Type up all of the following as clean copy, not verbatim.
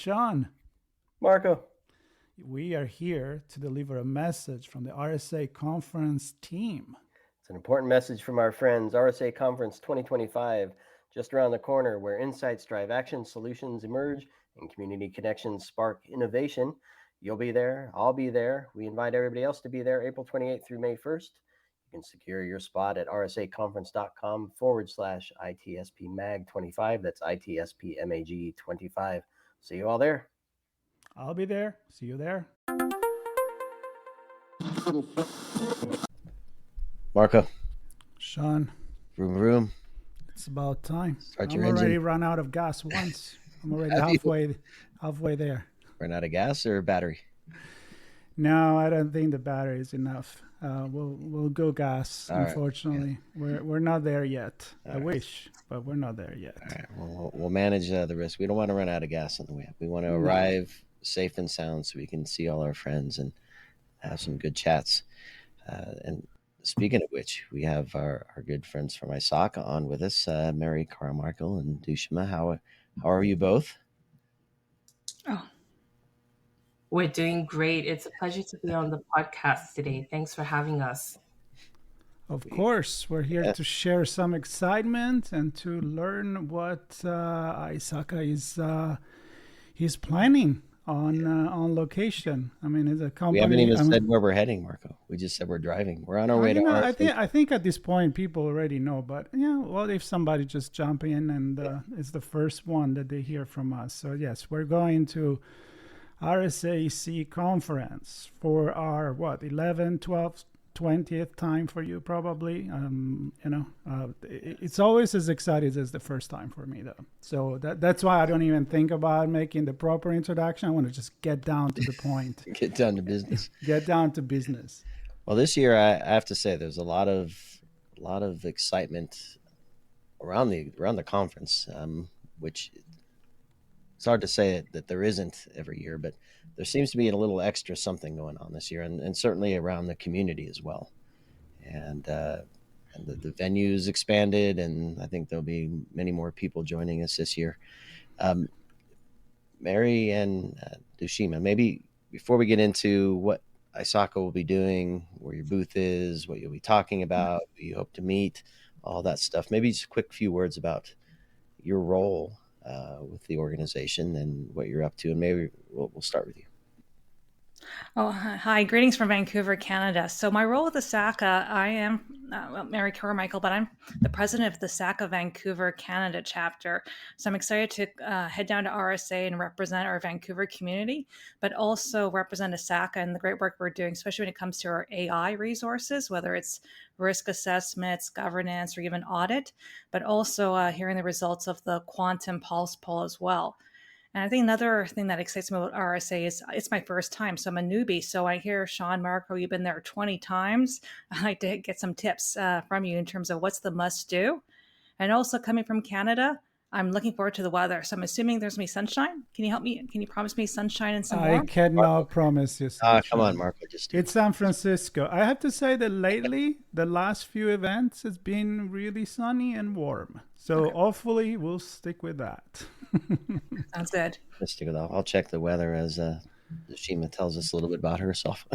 Sean. Marco. We are here to deliver a message from the RSAC Conference team. It's an important message from our friends. RSA Conference 2025, just around the corner, where insights drive action, solutions emerge, and community connections spark innovation. You'll be there. I'll be there. We invite everybody else to be there April 28th through May 1st. You can secure your spot at rsaconference.com/ITSPMAG25. That's ITSPMAG25. See you all there. I'll be there. See you there. Marco. Sean. Vroom. It's about time. Start I'm already run out of gas once. I'm already halfway there. Run out of gas or battery? No, I don't think the battery is enough. We'll go gas. All unfortunately, right. We're not there yet. I wish, but we're not there yet. All right. We'll manage the risk. We don't want to run out of gas on the way up. We want to arrive safe and sound so we can see all our friends and have some good chats. And speaking of which, we have our good friends from ISACA on with us, Mary, Carmichael, and Dooshima. How are you both? Oh, we're doing great. It's a pleasure to be on the podcast today. Thanks for having us. Of course, we're here to share some excitement and to learn what ISACA is planning on location. I mean, it's a company. We haven't even said where we're heading, Marco. We just said we're driving. We're on our way to RSA. I think at this point people already know, but what if somebody just jump in and it's the first one that they hear from us? So yes, we're going to RSAC Conference for our 11th, 12th, 20th time for you probably. It's always as exciting as the first time for me though. So that's why I don't even think about making the proper introduction. I want to just get down to the point. Get down to business. Get down to business. Well, this year I have to say there's a lot of excitement around the conference, which it's hard to say that there isn't every year, but there seems to be a little extra something going on this year, and certainly around the community as well. And the venue's expanded, and I think there'll be many more people joining us this year. Mary and Dooshima, maybe before we get into what ISACA will be doing, where your booth is, what you'll be talking about, who you hope to meet, all that stuff, maybe just a quick few words about your role with the organization and what you're up to, and maybe we'll start with you. Oh, hi. Greetings from Vancouver, Canada. So my role with the ISACA, I am Mary Carmichael, but I'm the president of the ISACA Vancouver, Canada chapter. So I'm excited to head down to RSA and represent our Vancouver community, but also represent ISACA and the great work we're doing, especially when it comes to our AI resources, whether it's risk assessments, governance, or even audit, but also hearing the results of the Quantum Pulse poll as well. And I think another thing that excites me about RSA is it's my first time, so I'm a newbie. So I hear, Sean, Marco, you've been there 20 times. I'd like to get some tips from you in terms of what's the must do. And also coming from Canada, I'm looking forward to the weather. So I'm assuming there's going to be sunshine. Can you help me? Can you promise me sunshine and some warmth? I cannot promise you sunshine. Come on, Marco. It's San Francisco. I have to say that lately, the last few events, has been really sunny and warm. So hopefully we'll stick with that. Sounds good. Let's stick with that. I'll check the weather as Dooshima tells us a little bit about herself.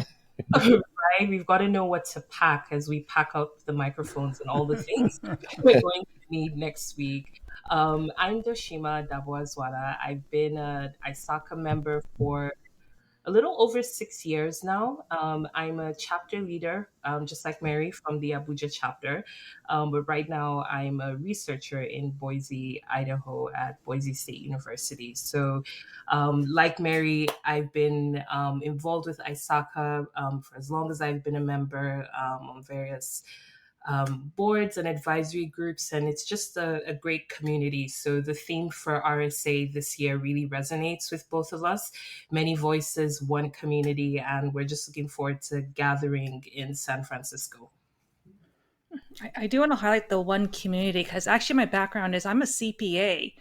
Right? We've got to know what to pack as we pack up the microphones and all the things we're going to need next week. I'm Dooshima Dabo'Adzuana. I've been an ISACA member for a little over 6 years now. I'm a chapter leader, just like Mary from the Abuja chapter. But right now I'm a researcher in Boise, Idaho at Boise State University. So like Mary, I've been involved with ISACA for as long as I've been a member on various boards and advisory groups, and it's just a great community. So the theme for RSA this year really resonates with both of us. Many voices, one community, and we're just looking forward to gathering in San Francisco. I do want to highlight the one community because actually my background is I'm a CPA.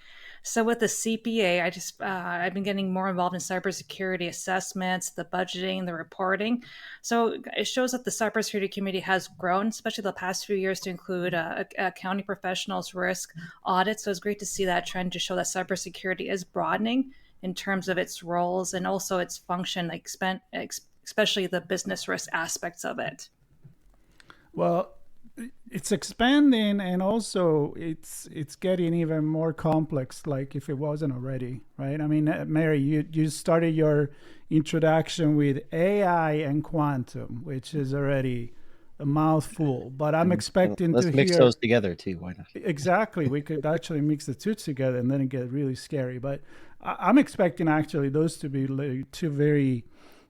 So with the CPA, I've been getting more involved in cybersecurity assessments, the budgeting, the reporting. So it shows that the cybersecurity community has grown, especially the past few years, to include accounting professionals, risk, audit. So it's great to see that trend to show that cybersecurity is broadening in terms of its roles and also its function, like especially the business risk aspects of it? Well, it's expanding, and also it's getting even more complex, like if it wasn't already, right? I mean, Mary, you started your introduction with AI and quantum, which is already a mouthful, but I'm expecting let's to mix hear those together too. Why not? exactly. We could actually mix the two together, and then it gets really scary. But I'm expecting actually those to be like two very,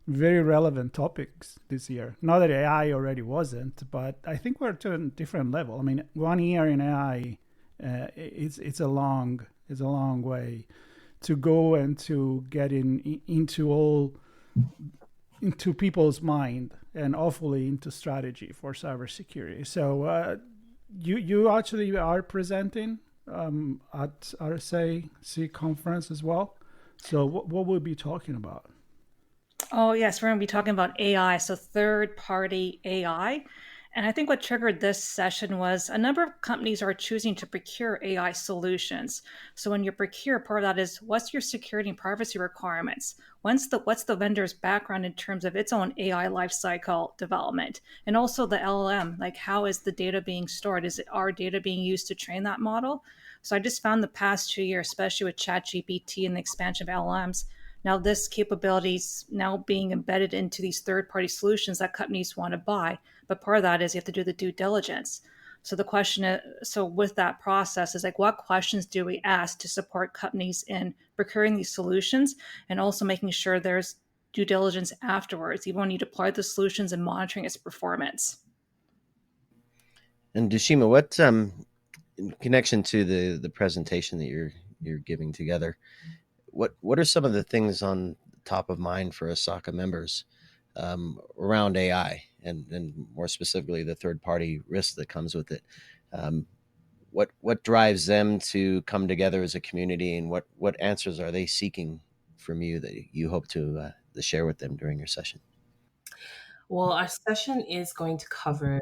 very relevant topics this year. Not that AI already wasn't, but I think we're to a different level. I mean, 1 year in AI, it's a long way to go and to get into people's mind and hopefully into strategy for cybersecurity. So you actually are presenting at RSAC Conference as well. So what will we be talking about? Oh, yes, we're going to be talking about AI, so third-party AI. And I think what triggered this session was a number of companies are choosing to procure AI solutions. So when you procure, part of that is what's your security and privacy requirements? What's the vendor's background in terms of its own AI lifecycle development? And also the LLM, like how is the data being stored? Is it our data being used to train that model? So I just found the past 2 years, especially with ChatGPT and the expansion of LLMs, now this capability is now being embedded into these third-party solutions that companies want to buy. But part of that is you have to do the due diligence. So the question is, so with that process is like, what questions do we ask to support companies in procuring these solutions and also making sure there's due diligence afterwards, even when you deploy the solutions and monitoring its performance? And Dooshima, what in connection to the presentation that you're giving together, what are some of the things on top of mind for ISACA members around AI and more specifically the third party risk that comes with it? What drives them to come together as a community, and what answers are they seeking from you that you hope to share with them during your session? Well, our session is going to cover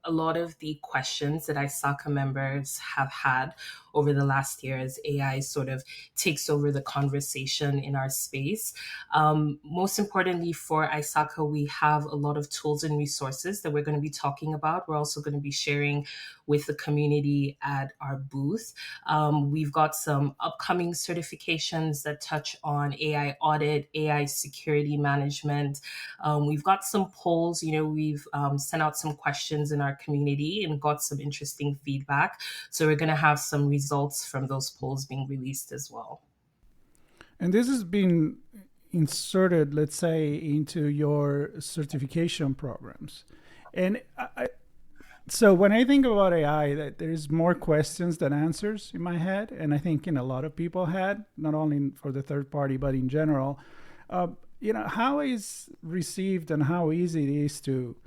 a lot of the questions that ISACA members have had over the last year as AI sort of takes over the conversation in our space. Most importantly for ISACA, we have a lot of tools and resources that we're going to be talking about. We're also going to be sharing with the community at our booth. We've got some upcoming certifications that touch on AI audit, AI security management. We've got some polls, we've sent out some questions in our community and got some interesting feedback. So we're going to have some results from those polls being released as well. And this has been inserted, let's say, into your certification programs. And so when I think about AI, that there's more questions than answers in my head, and I think a lot of people had, not only for the third party, but in general. How is received and how easy it is to,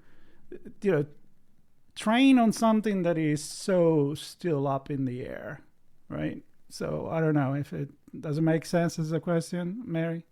train on something that is so still up in the air, right? So I don't know if it doesn't make sense as a question, Mary.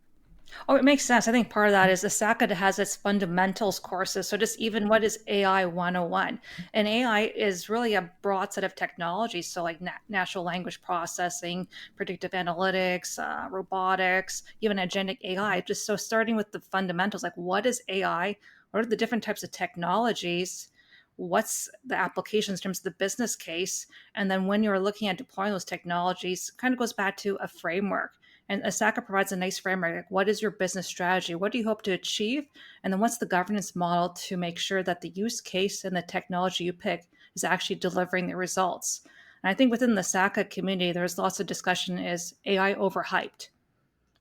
Oh, it makes sense. I think part of that is ISACA has its fundamentals courses. So just even what is AI 101? And AI is really a broad set of technologies. So like natural language processing, predictive analytics, robotics, even agentic AI. Just so starting with the fundamentals, like what is AI? What are the different types of technologies? What's the applications in terms of the business case? And then when you're looking at deploying those technologies, kind of goes back to a framework. And ISACA provides a nice framework. Like, what is your business strategy? What do you hope to achieve? And then what's the governance model to make sure that the use case and the technology you pick is actually delivering the results? And I think within the ISACA community, there's lots of discussion, is AI overhyped?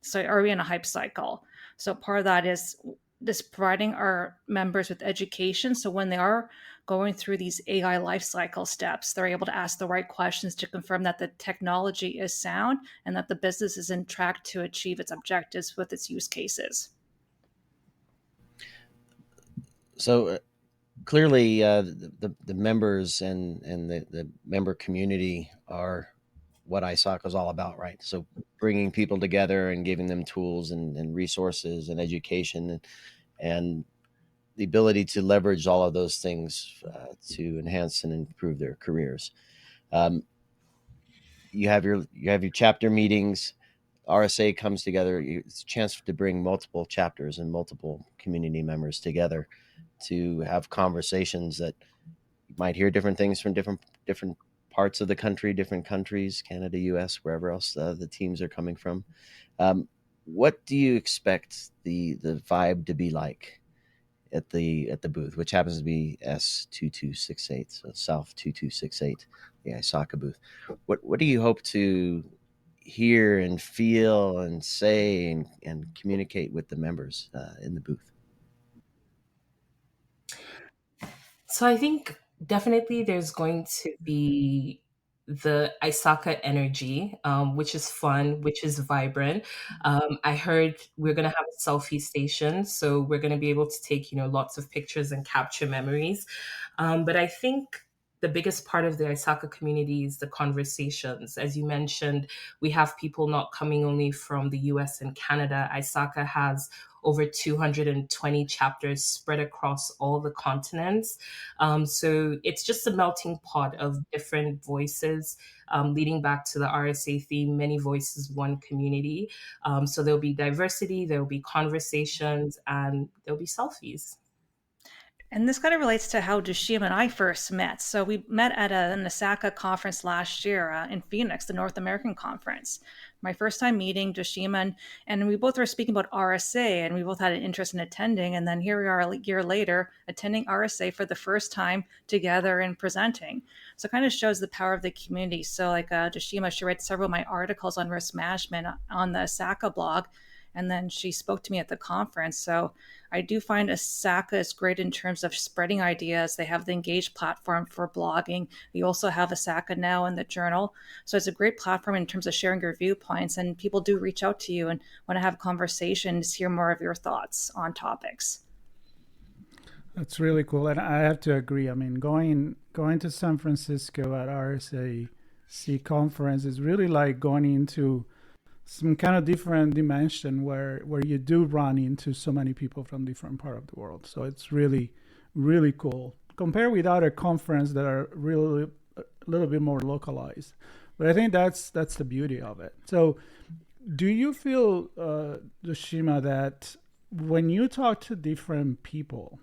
So are we in a hype cycle? So part of that is just providing our members with education. So when they are going through these AI lifecycle steps, they're able to ask the right questions to confirm that the technology is sound and that the business is in track to achieve its objectives with its use cases. So clearly, the members and the member community are what ISACA is all about, right? So bringing people together and giving them tools and resources and education and the ability to leverage all of those things to enhance and improve their careers. You have your chapter meetings. RSA comes together. It's a chance to bring multiple chapters and multiple community members together to have conversations that you might hear different things from different parts of the country, different countries, Canada, US, wherever else the teams are coming from. What do you expect the vibe to be like at the booth, which happens to be S2268, so South 2268, the ISACA booth? What do you hope to hear and feel and say and communicate with the members in the booth? So I think definitely there's going to be the ISACA energy, which is fun, which is vibrant. I heard we're going to have a selfie station, so we're going to be able to take, lots of pictures and capture memories. But I think the biggest part of the ISACA community is the conversations. As you mentioned, we have people not coming only from the US and Canada. ISACA has over 220 chapters spread across all the continents. So it's just a melting pot of different voices, leading back to the RSA theme, many voices, one community. So there'll be diversity, there'll be conversations, and there'll be selfies. And this kind of relates to how Dooshima and I first met. So we met at an ISACA conference last year in Phoenix, the North American conference. My first time meeting Dooshima, and we both were speaking about RSA, and we both had an interest in attending. And then here we are a year later, attending RSA for the first time together and presenting. So it kind of shows the power of the community. So like Dooshima, she read several of my articles on risk management on the ISACA blog, and then she spoke to me at the conference. So I do find ISACA is great in terms of spreading ideas. They have the Engage platform for blogging. We also have ISACA Now in the journal. So it's a great platform in terms of sharing your viewpoints, and people do reach out to you and want to have conversations, hear more of your thoughts on topics. That's really cool. And I have to agree. I mean, going to San Francisco at RSAC Conference is really like going into some kind of different dimension where you do run into so many people from different part of the world. So it's really, really cool. Compare with other conferences that are really a little bit more localized. But I think that's the beauty of it. So do you feel, Dooshima, that when you talk to different people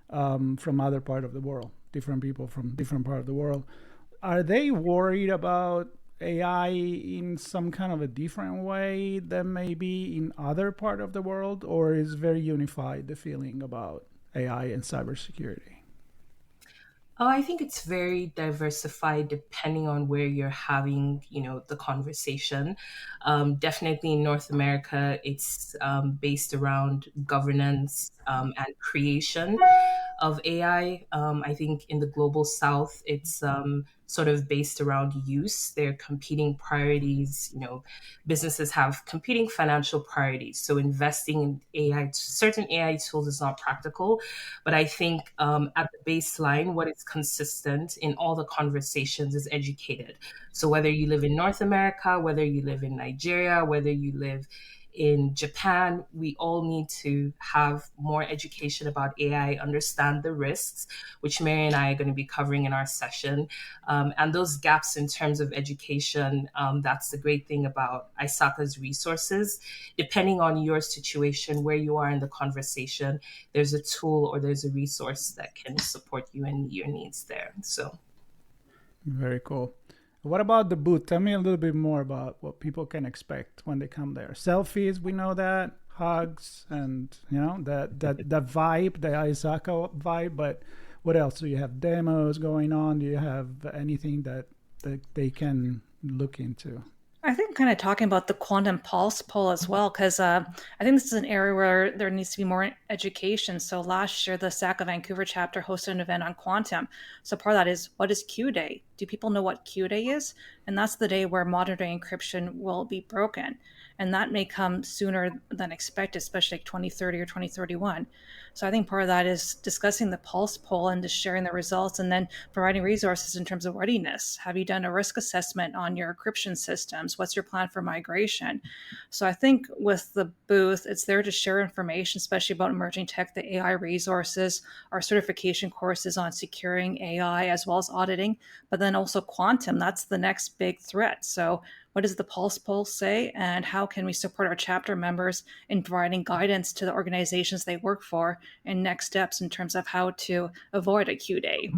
from other part of the world, different people from different part of the world, are they worried about AI in some kind of a different way than maybe in other part of the world, or is very unified, the feeling about AI and cybersecurity? Oh, I think it's very diversified depending on where you're having, the conversation. Definitely in North America, it's based around governance and creation of AI. I think in the global South, it's sort of based around use. They're competing priorities. Businesses have competing financial priorities. So investing in AI, certain AI tools is not practical. But I think at the baseline, what is consistent in all the conversations is educated. So whether you live in North America, whether you live in Nigeria, whether you live in Japan, we all need to have more education about AI, understand the risks, which Mary and I are going to be covering in our session. And those gaps in terms of education, that's the great thing about ISACA's resources. Depending on your situation, where you are in the conversation, there's a tool or there's a resource that can support you and your needs there. So, very cool. What about the booth? Tell me a little bit more about what people can expect when they come there. Selfies, we know that, hugs, and that vibe, the ISACA vibe. But what else? Do you have demos going on? Do you have anything that they can look into? I think kind of talking about the quantum pulse poll as well, because I think this is an area where there needs to be more education. So last year, the ISACA Vancouver chapter hosted an event on quantum. So part of that is, what is Q Day? Do people know what Q Day is? And that's the day where modern day encryption will be broken. And that may come sooner than expected, especially like 2030 or 2031. So I think part of that is discussing the pulse poll and just sharing the results, and then providing resources in terms of readiness. Have you done a risk assessment on your encryption systems? What's your plan for migration? So I think with the booth, it's there to share information, especially about emerging tech, the AI resources, our certification courses on securing AI as well as auditing, but then then also quantum, that's the next big threat. So what does the Pulse poll say, and how can we support our chapter members in providing guidance to the organizations they work for and next steps in terms of how to avoid a Q day?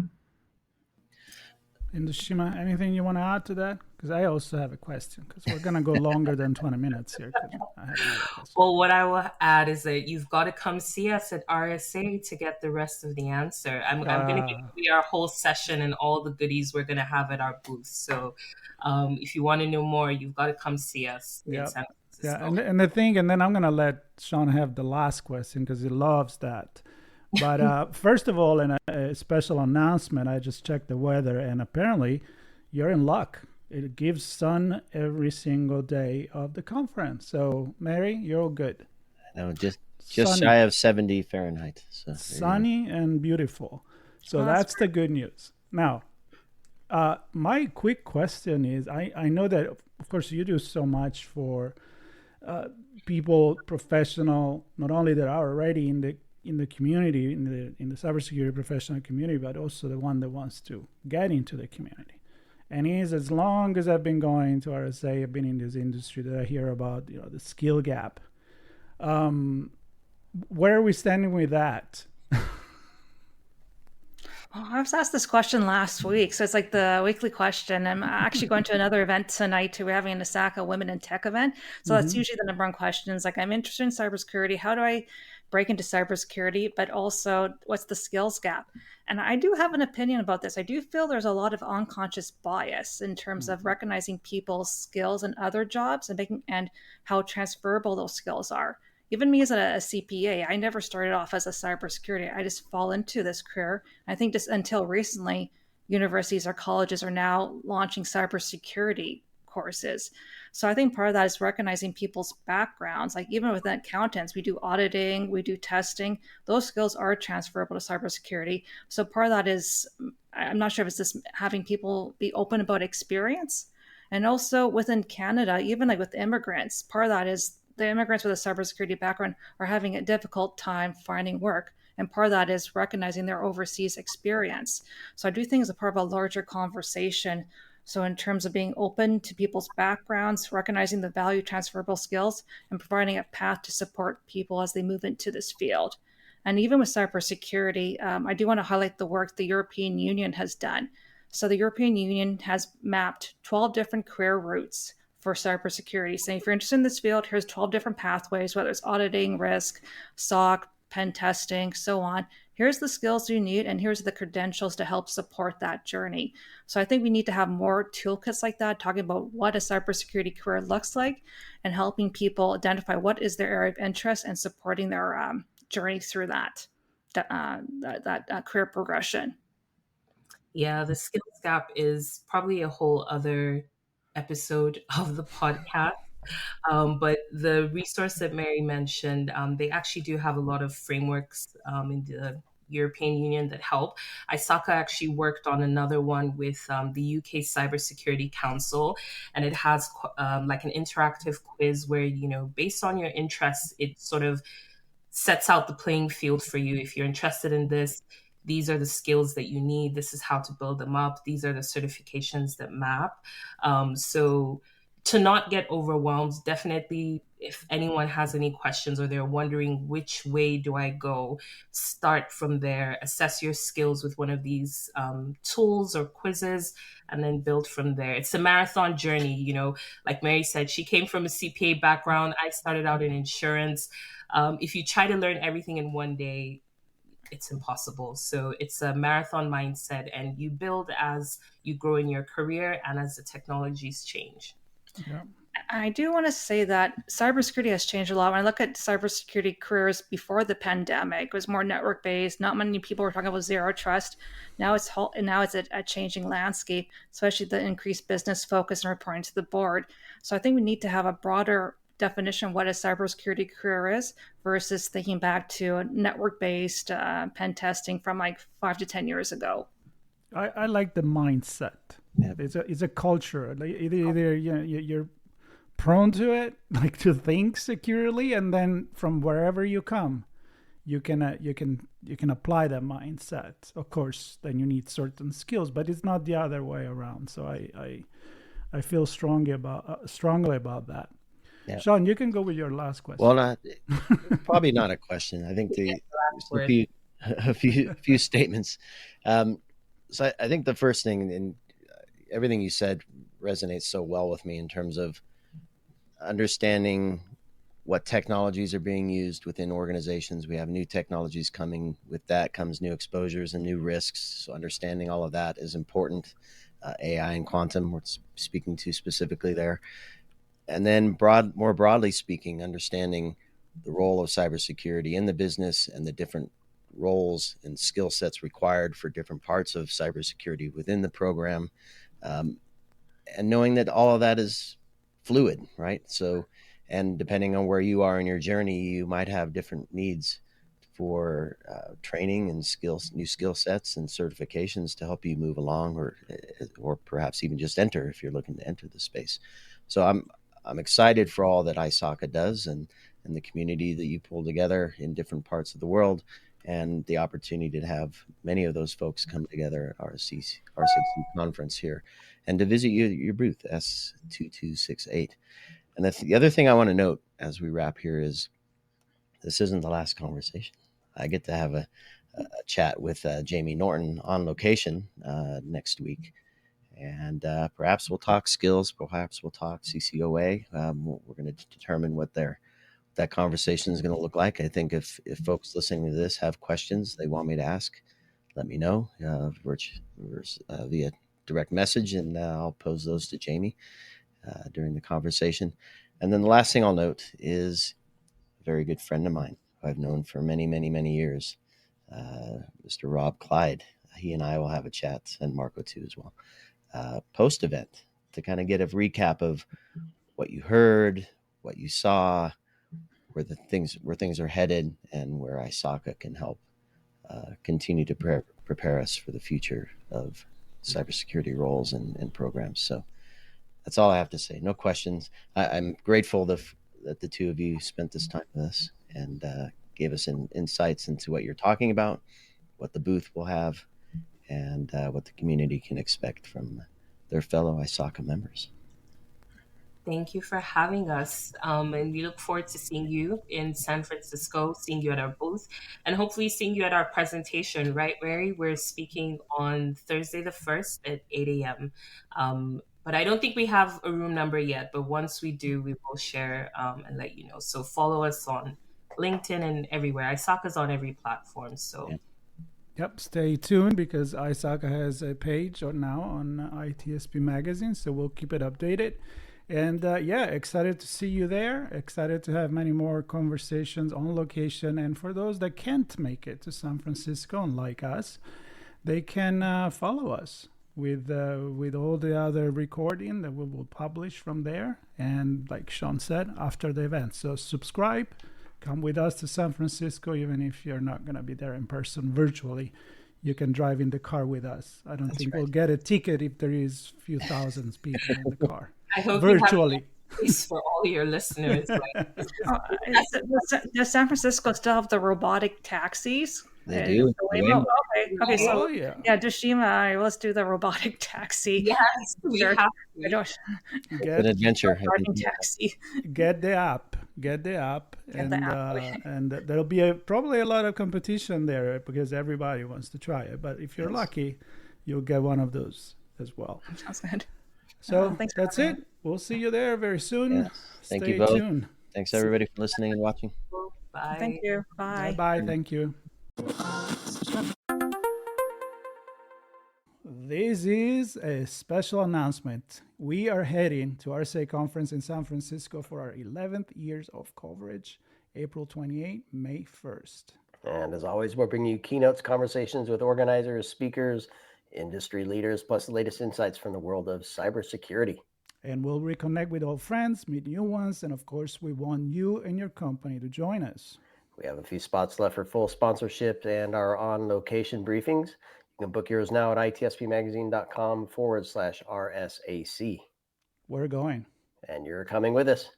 And Dooshima, anything you want to add to that? Because I also have a question, because we're going to go longer than 20 minutes here. I have another question. Well, what I will add is that you've got to come see us at RSA to get the rest of the answer. I'm going to give you our whole session and all the goodies we're going to have at our booth. So if you want to know more, you've got to come see us in San Francisco. Yeah, and the thing, and then I'm going to let Sean have the last question because he loves that. But first of all, in a special announcement, I just checked the weather, and apparently you're in luck. It gives sun every single day of the conference. So, Mary, you're all good. No, just shy of 70 Fahrenheit. So sunny and beautiful. So that's the good news. Now, my quick question is, I know that, of course, you do so much for people, professional, not only that are already in the community, in the cybersecurity professional community, but also the one that wants to get into the community. And as long as I've been going to RSA, I've been in this industry that I hear about, the skill gap. Where are we standing with that? I was asked this question last week, so it's like the weekly question. I'm actually going to another event tonight. We're having an ISACA Women in Tech event. So that's usually the number one question. It's like, I'm interested in cybersecurity. How do I break into cybersecurity? But also, what's the skills gap? And I do have an opinion about this. I do feel there's a lot of unconscious bias in terms of recognizing people's skills in other jobs and how transferable those skills are. Even me as a CPA, I never started off as a cybersecurity. I just fall into this career. I think just until recently, universities or colleges are now launching cybersecurity courses. So I think part of that is recognizing people's backgrounds. Like even with accountants, we do auditing, we do testing. Those skills are transferable to cybersecurity. So part of that is, I'm not sure if it's just having people be open about experience. And also within Canada, even like with immigrants, part of that is the immigrants with a cybersecurity background are having a difficult time finding work. And part of that is recognizing their overseas experience. So I do think it's a part of a larger conversation. So in terms of being open to people's backgrounds, recognizing the value of transferable skills, and providing a path to support people as they move into this field. And even with cybersecurity, I do want to highlight the work the European Union has done. So the European Union has mapped 12 different career routes for cybersecurity. So if you're interested in this field, here's 12 different pathways, whether it's auditing, risk, SOC, pen testing, so on. Here's the skills you need, and here's the credentials to help support that journey. So I think we need to have more toolkits like that, talking about what a cybersecurity career looks like and helping people identify what is their area of interest and supporting their journey through that career progression. Yeah, the skills gap is probably a whole other episode of the podcast. But the resource that Mary mentioned, they actually do have a lot of frameworks in the European Union that help. ISACA actually worked on another one with the UK Cybersecurity Council, and it has like an interactive quiz where, based on your interests, it sort of sets out the playing field for you. If you're interested in this, these are the skills that you need. This is how to build them up. These are the certifications that map. So to not get overwhelmed, definitely if anyone has any questions or they're wondering which way do I go, start from there, assess your skills with one of these tools or quizzes, and then build from there. It's a marathon journey, like Mary said, she came from a CPA background. I started out in insurance. If you try to learn everything in one day, it's impossible. So it's a marathon mindset, and you build as you grow in your career and as the technologies change. Yeah. I do want to say that cybersecurity has changed a lot. When I look at cybersecurity careers before the pandemic, it was more network based. Not many people were talking about zero trust. Now it's a changing landscape, especially the increased business focus and reporting to the board. So I think we need to have a broader definition of what a cybersecurity career is versus thinking back to network-based pen testing from like 5 to 10 years ago. I like the mindset. Yeah. It's a culture. Like either you're prone to it, like to think securely, and then from wherever you come, you can apply that mindset. Of course, then you need certain skills, but it's not the other way around. So I feel strongly about that. Yeah. Sean, you can go with your last question. Well, probably not a question. I think a few statements. So I think the first thing, and everything you said resonates so well with me in terms of understanding what technologies are being used within organizations. We have new technologies coming. With that comes new exposures and new risks. So understanding all of that is important. AI and quantum, we're speaking to specifically there. And then more broadly speaking, understanding the role of cybersecurity in the business and the different roles and skill sets required for different parts of cybersecurity within the program. And knowing that all of that is fluid, right? So, and depending on where you are in your journey, you might have different needs for training and new skill sets and certifications to help you move along, or perhaps even just enter if you're looking to enter the space. So I'm excited for all that ISACA does and the community that you pull together in different parts of the world, and the opportunity to have many of those folks come together at RSAC Conference here and to visit your booth S2268. And the other thing I want to note as we wrap here is this isn't the last conversation. I get to have a chat with Jamie Norton on location next week. And perhaps we'll talk skills, perhaps we'll talk CCOA. We're going to determine what that conversation is going to look like. I think if folks listening to this have questions they want me to ask, let me know via direct message, and I'll pose those to Jamie during the conversation. And then the last thing I'll note is a very good friend of mine who I've known for many, many, many years, Mr. Rob Clyde. He and I will have a chat, and Marco too as well, post-event, to kind of get a recap of what you heard, what you saw, where things are headed, and where ISACA can help continue to prepare us for the future of cybersecurity roles and programs. So that's all I have to say. No questions. I'm grateful that the two of you spent this time with us and gave us insights into what you're talking about, what the booth will have, and what the community can expect from their fellow ISACA members. Thank you for having us. And we look forward to seeing you in San Francisco, seeing you at our booth, and hopefully seeing you at our presentation, right, Mary? We're speaking on Thursday the 1st at 8 a.m. But I don't think we have a room number yet. But once we do, we will share and let you know. So follow us on LinkedIn and everywhere. ISACA's on every platform. So. Yeah. Yep, stay tuned because ISACA has a page now on ITSP Magazine, so we'll keep it updated. And excited to see you there. Excited to have many more conversations on location. And for those that can't make it to San Francisco, unlike us, they can follow us with all the other recording that we will publish from there. And like Sean said, after the event. So subscribe. Come with us to San Francisco, even if you're not going to be there in person, virtually. You can drive in the car with us. I don't think we'll get a ticket if there is a few thousands people in the car. I hope virtually. You have space for all your listeners. Does San Francisco still have the robotic taxis? They do. Okay. So yeah, Dooshima, let's do the robotic taxi. Yes, we have to. It's an adventure. Taxi. Get the app, and there'll be probably a lot of competition there because everybody wants to try it. But if you're lucky, you'll get one of those as well. Sounds good. So that's it. We'll see you there very soon. Yeah. Thank you both. Tuned. Thanks everybody for listening and watching. Bye. Thank you. Bye. Bye. Thank you. This is a special announcement. We are heading to RSAC Conference in San Francisco for our 11th years of coverage, April 28, May 1st. And as always, we're bringing you keynotes, conversations with organizers, speakers, industry leaders, plus the latest insights from the world of cybersecurity. And we'll reconnect with old friends, meet new ones, and of course, we want you and your company to join us. We have a few spots left for full sponsorship and our on-location briefings. You can book yours now at itspmagazine.com/RSAC. We're going. And you're coming with us.